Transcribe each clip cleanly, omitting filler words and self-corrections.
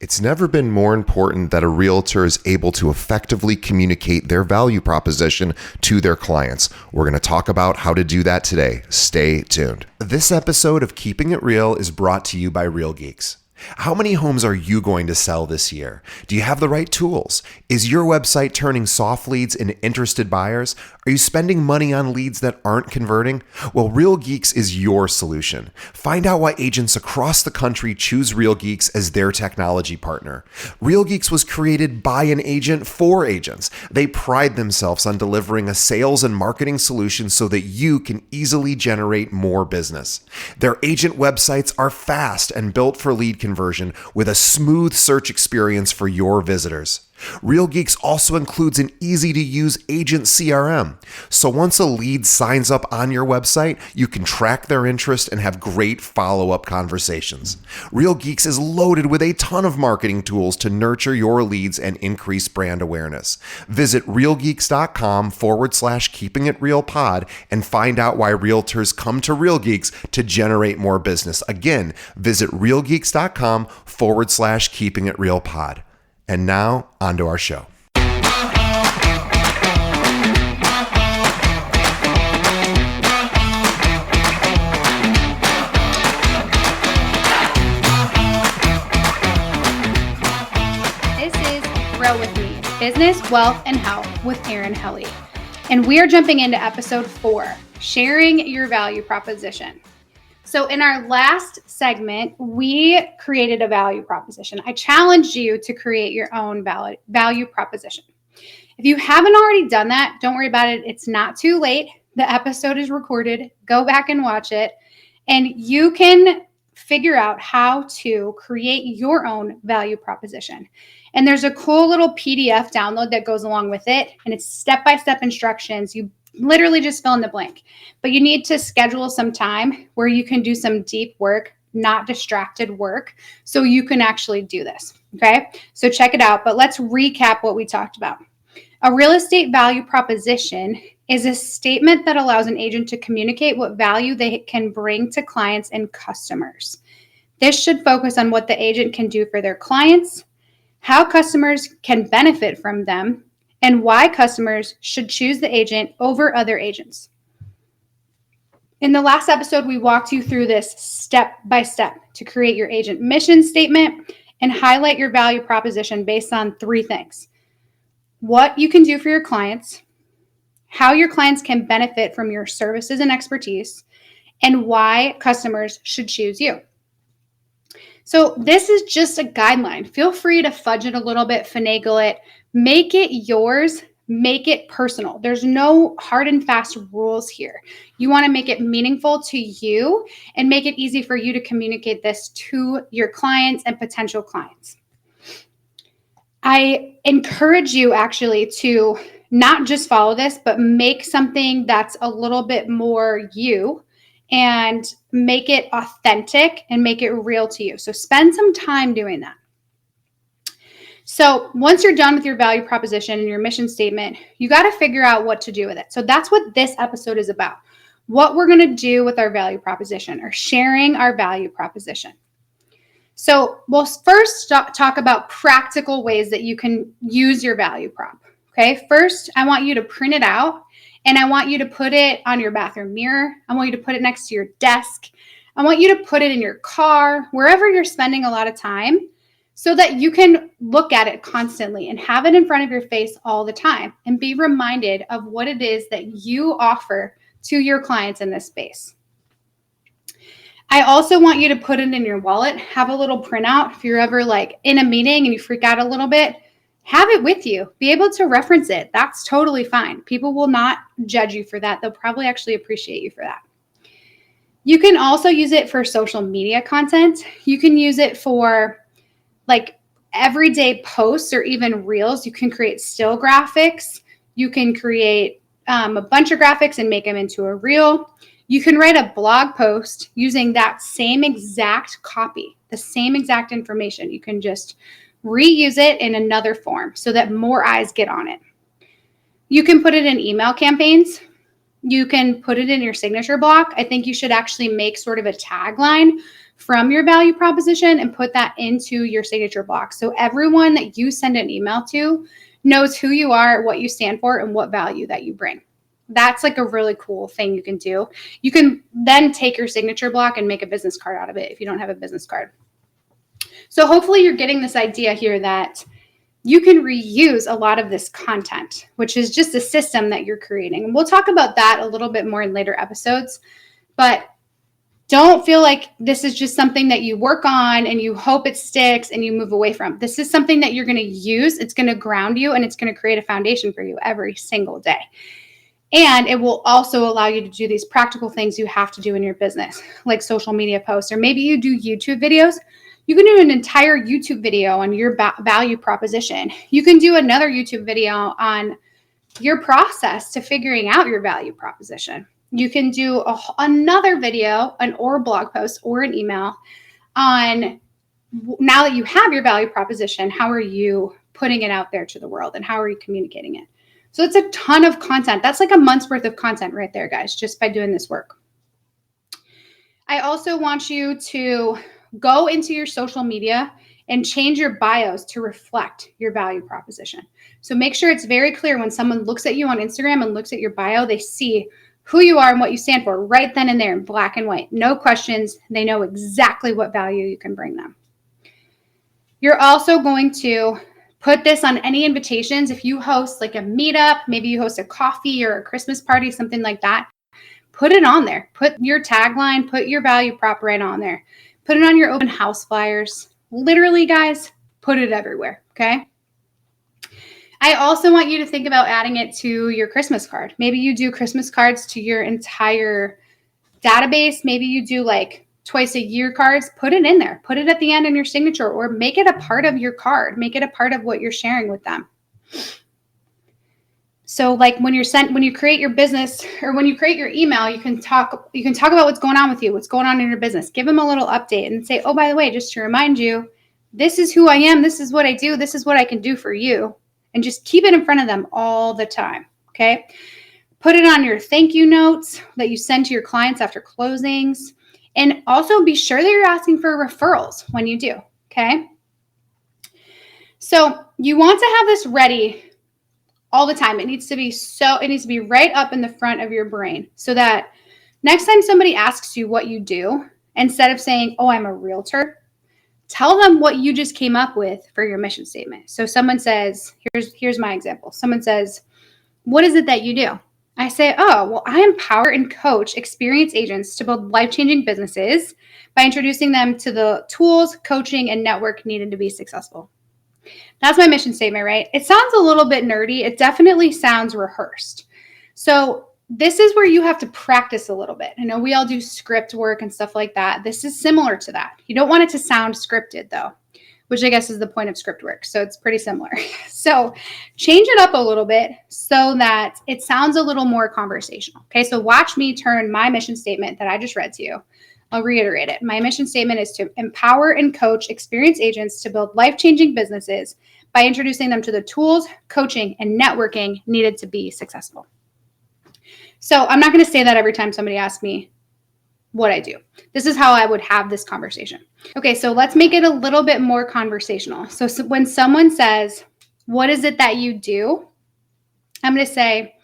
It's never been more important that a realtor is able to effectively communicate their value proposition to their clients. We're going to talk about how to do that today. Stay tuned. This episode of Keeping It Real is brought to you by Real Geeks. How many homes are you going to sell this year? Do you have the right tools? Is your website turning soft leads into interested buyers? Are you spending money on leads that aren't converting? Well, Real Geeks is your solution. Find out why agents across the country choose Real Geeks as their technology partner. Real Geeks was created by an agent for agents. They pride themselves on delivering a sales and marketing solution so that you can easily generate more business. Their agent websites are fast and built for lead conversion with a smooth search experience for your visitors. Real Geeks also includes an easy-to-use agent CRM. So once a lead signs up on your website, you can track their interest and have great follow-up conversations. Real Geeks is loaded with a ton of marketing tools to nurture your leads and increase brand awareness. Visit realgeeks.com/keepingitrealpod and find out why realtors come to Real Geeks to generate more business. Again, visit realgeeks.com/keepingitrealpod. And now, on to our show. This is Grow With Me, Business, Wealth, and Health with Erin Helle. And we are jumping into episode 4, sharing your value proposition. So in our last segment, we created a value proposition. I challenged you to create your own value proposition. If you haven't already done that, don't worry about it. It's not too late. The episode is recorded. Go back and watch it. And you can figure out how to create your own value proposition. And there's a cool little PDF download that goes along with it. And it's step-by-step instructions. You literally just fill in the blank, but you need to schedule some time where you can do some deep work, not distracted work, so you can actually do this. Okay. So check it out, but let's recap what we talked about. A real estate value proposition is a statement that allows an agent to communicate what value they can bring to clients and customers. This should focus on what the agent can do for their clients, how customers can benefit from them, and why customers should choose the agent over other agents. In the last episode, we walked you through this step by step to create your agent mission statement and highlight your value proposition based on 3 things: what you can do for your clients, how your clients can benefit from your services and expertise, and why customers should choose you. So this is just a guideline. Feel free to fudge it a little bit, finagle it, make it yours, make it personal. There's no hard and fast rules here. You want to make it meaningful to you and make it easy for you to communicate this to your clients and potential clients. I encourage you actually to not just follow this, but make something that's a little bit more you and make it authentic and make it real to you. So spend some time doing that. So once you're done with your value proposition and your mission statement, you got to figure out what to do with it. So that's what this episode is about. What we're going to do with our value proposition, or sharing our value proposition. So we'll first talk about practical ways that you can use your value prop. Okay. First, I want you to print it out. And I want you to put it on your bathroom mirror. I want you to put it next to your desk. I want you to put it in your car, wherever you're spending a lot of time, so that you can look at it constantly and have it in front of your face all the time and be reminded of what it is that you offer to your clients in this space. I also want you to put it in your wallet, have a little printout. If you're ever like in a meeting and you freak out a little bit, have it with you. Be able to reference it. That's totally fine. People will not judge you for that. They'll probably actually appreciate you for that. You can also use it for social media content. You can use it for like everyday posts or even reels. You can create still graphics. You can create a bunch of graphics and make them into a reel. You can write a blog post using that same exact copy, the same exact information. You can just reuse it in another form so that more eyes get on it. You can put it in email campaigns. You can put it in your signature block. I think you should actually make sort of a tagline from your value proposition and put that into your signature block. So everyone that you send an email to knows who you are, what you stand for, and what value that you bring. That's like a really cool thing you can do. You can then take your signature block and make a business card out of it if you don't have a business card. So hopefully you're getting this idea here that you can reuse a lot of this content, which is just a system that you're creating. And we'll talk about that a little bit more in later episodes, but don't feel like this is just something that you work on and you hope it sticks and you move away from. This is something that you're going to use. It's going to ground you and it's going to create a foundation for you every single day. And it will also allow you to do these practical things you have to do in your business, like social media posts, or maybe you do YouTube videos. You can do an entire YouTube video on your value proposition. You can do another YouTube video on your process to figuring out your value proposition. You can do another video, or blog post or an email on, now that you have your value proposition, how are you putting it out there to the world and how are you communicating it? So it's a ton of content. That's like a month's worth of content right there, guys, just by doing this work. I also want you to go into your social media and change your bios to reflect your value proposition. So make sure it's very clear when someone looks at you on Instagram and looks at your bio, they see who you are and what you stand for right then and there in black and white. No questions. They know exactly what value you can bring them. You're also going to put this on any invitations. If you host like a meetup, maybe you host a coffee or a Christmas party, something like that, put it on there. Put your tagline, put your value prop right on there. Put it on your open house flyers. Literally, guys, put it everywhere, okay? I also want you to think about adding it to your Christmas card. Maybe you do Christmas cards to your entire database. Maybe you do like twice a year cards. Put it in there. Put it at the end in your signature, or make it a part of your card. Make it a part of what you're sharing with them. So like when you create your business, or when you create your email, you can talk about what's going on with you, what's going on in your business. Give them a little update and say, oh, by the way, just to remind you, this is who I am. This is what I do. This is what I can do for you. And just keep it in front of them all the time. Okay. Put it on your thank you notes that you send to your clients after closings. And also be sure that you're asking for referrals when you do. Okay. So you want to have this ready all the time. It needs to be right up in the front of your brain so that next time somebody asks you what you do, instead of saying, oh, I'm a realtor, tell them what you just came up with for your mission statement. So someone says, here's my example. Someone says, what is it that you do? I say, oh, well, I empower and coach experienced agents to build life-changing businesses by introducing them to the tools, coaching, and network needed to be successful. That's my mission statement, right? It sounds a little bit nerdy. It definitely sounds rehearsed. So this is where you have to practice a little bit. I know we all do script work and stuff like that. This is similar to that. You don't want it to sound scripted though, which I guess is the point of script work. So it's pretty similar. So change it up a little bit so that it sounds a little more conversational. Okay, so watch me turn my mission statement that I just read to you. I'll reiterate it. My mission statement is to empower and coach experienced agents to build life-changing businesses by introducing them to the tools, coaching, and networking needed to be successful. So I'm not going to say that every time somebody asks me what I do. This is how I would have this conversation. Okay, so let's make it a little bit more conversational. So when someone says, what is it that you do? I'm going to say,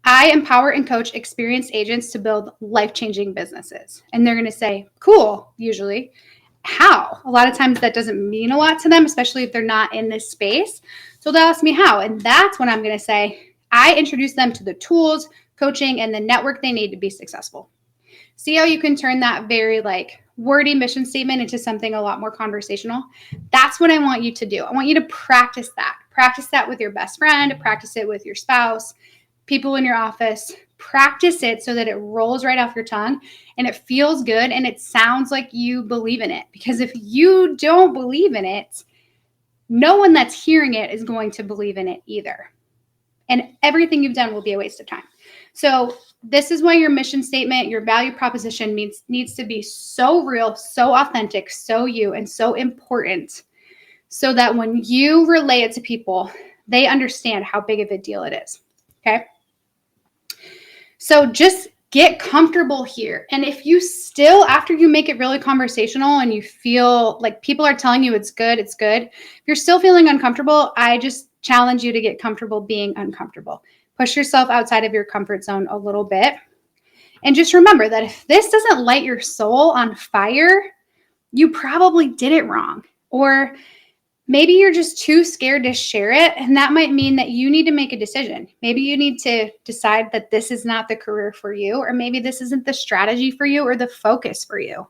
I empower and coach experienced agents to build life-changing businesses. And they're going to say, cool, usually. How? A lot of times that doesn't mean a lot to them, especially if they're not in this space. So they'll ask me how. And that's when I'm going to say, I introduce them to the tools, coaching, and the network they need to be successful. See how you can turn that very like wordy mission statement into something a lot more conversational? That's what I want you to do. I want you to practice that. Practice that with your best friend, practice it with your spouse, people in your office. Practice it so that it rolls right off your tongue and it feels good and it sounds like you believe in it. Because if you don't believe in it, no one that's hearing it is going to believe in it either. And everything you've done will be a waste of time. So this is why your mission statement, your value proposition needs to be so real, so authentic, so you, and so important so that when you relay it to people, they understand how big of a deal it is. Okay? So just get comfortable here. And if you still, after you make it really conversational and you feel like people are telling you it's good, if you're still feeling uncomfortable, I just challenge you to get comfortable being uncomfortable. Push yourself outside of your comfort zone a little bit. And just remember that if this doesn't light your soul on fire, you probably did it wrong. Or maybe you're just too scared to share it. And that might mean that you need to make a decision. Maybe you need to decide that this is not the career for you, or maybe this isn't the strategy for you or the focus for you.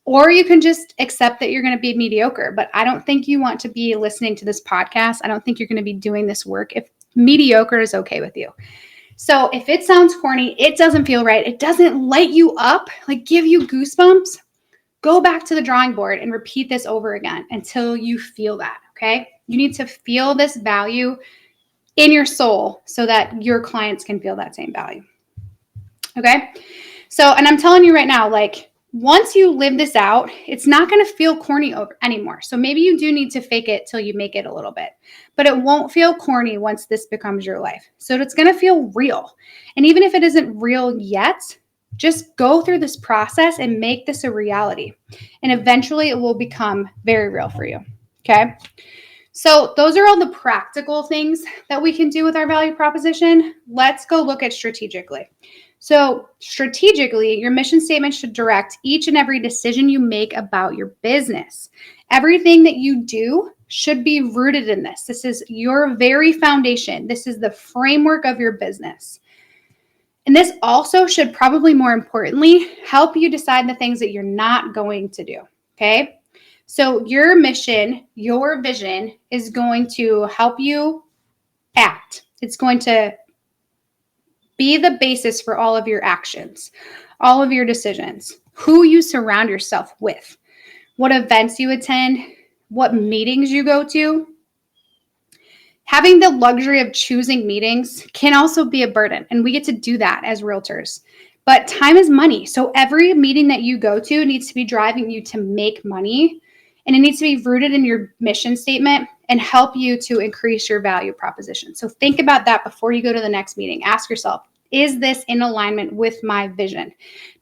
Or you can just accept that you're going to be mediocre. But I don't think you want to be listening to this podcast. I don't think you're going to be doing this work if mediocre is okay with you. So if it sounds corny, it doesn't feel right, it doesn't light you up, like give you goosebumps, go back to the drawing board and repeat this over again until you feel that, okay? You need to feel this value in your soul so that your clients can feel that same value, okay? So, and I'm telling you right now, like, once you live this out, it's not going to feel corny anymore. So maybe you do need to fake it till you make it a little bit, but it won't feel corny once this becomes your life. So it's going to feel real. And even if it isn't real yet, just go through this process and make this a reality. And eventually it will become very real for you. Okay. So those are all the practical things that we can do with our value proposition. Let's go look at strategically. So strategically, your mission statement should direct each and every decision you make about your business. Everything that you do should be rooted in this. This is your very foundation. This is the framework of your business. And this also should, probably more importantly, help you decide the things that you're not going to do, okay? So your mission, your vision is going to help you act. It's going to be the basis for all of your actions, all of your decisions, who you surround yourself with, what events you attend, what meetings you go to. Having the luxury of choosing meetings can also be a burden, and we get to do that as realtors. But time is money. So every meeting that you go to needs to be driving you to make money, and it needs to be rooted in your mission statement and help you to increase your value proposition. So think about that before you go to the next meeting. Ask yourself, is this in alignment with my vision?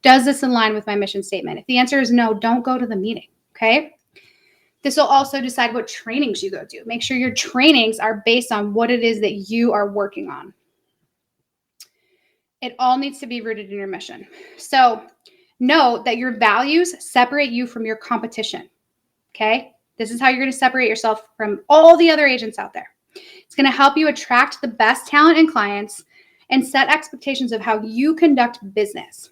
Does this align with my mission statement? If the answer is no, don't go to the meeting, okay? This will also decide what trainings you go to. Make sure your trainings are based on what it is that you are working on. It all needs to be rooted in your mission. So know that your values separate you from your competition, okay? This is how you're going to separate yourself from all the other agents out there. It's going to help you attract the best talent and clients and set expectations of how you conduct business.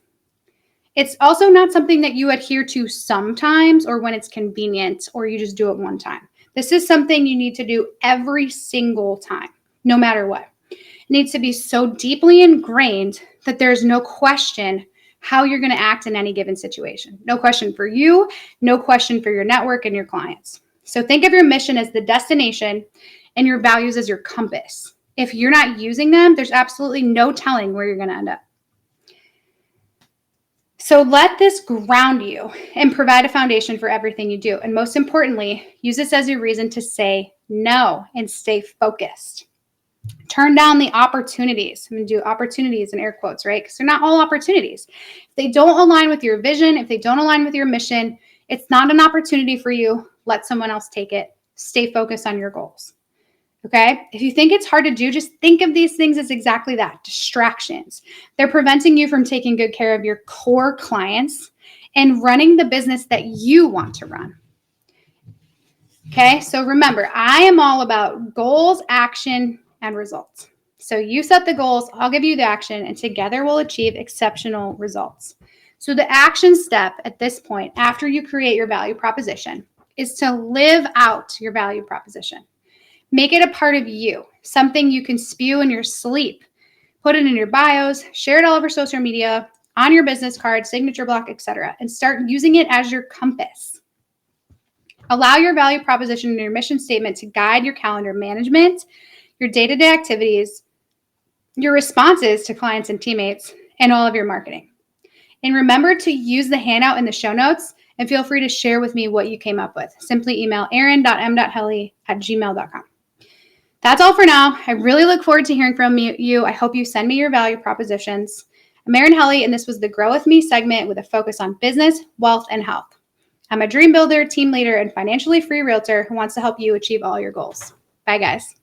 It's also not something that you adhere to sometimes or when it's convenient or you just do it one time. This is something you need to do every single time, no matter what. It needs to be so deeply ingrained that there's no question how you're going to act in any given situation. No question for you, no question for your network and your clients. So think of your mission as the destination and your values as your compass. If you're not using them, there's absolutely no telling where you're going to end up. So let this ground you and provide a foundation for everything you do. And most importantly, use this as your reason to say no and stay focused. Turn down the opportunities. I'm going to do opportunities in air quotes, right? Because they're not all opportunities. If they don't align with your vision, if they don't align with your mission, it's not an opportunity for you. Let someone else take it. Stay focused on your goals. Okay? If you think it's hard to do, just think of these things as exactly that, distractions. They're preventing you from taking good care of your core clients and running the business that you want to run. Okay? So remember, I am all about goals, action, and results. So you set the goals, I'll give you the action, and together we'll achieve exceptional results. So the action step at this point, after you create your value proposition, is to live out your value proposition. Make it a part of you, something you can spew in your sleep. Put it in your bios, share it all over social media, on your business card, signature block, etc., and start using it as your compass. Allow your value proposition and your mission statement to guide your calendar management, your day-to-day activities, your responses to clients and teammates, and all of your marketing. And remember to use the handout in the show notes and feel free to share with me what you came up with. Simply email erin.m.helle@gmail.com. That's all for now. I really look forward to hearing from you. I hope you send me your value propositions. I'm Erin Helle, and this was the Grow With Me segment with a focus on business, wealth, and health. I'm a dream builder, team leader, and financially free realtor who wants to help you achieve all your goals. Bye, guys.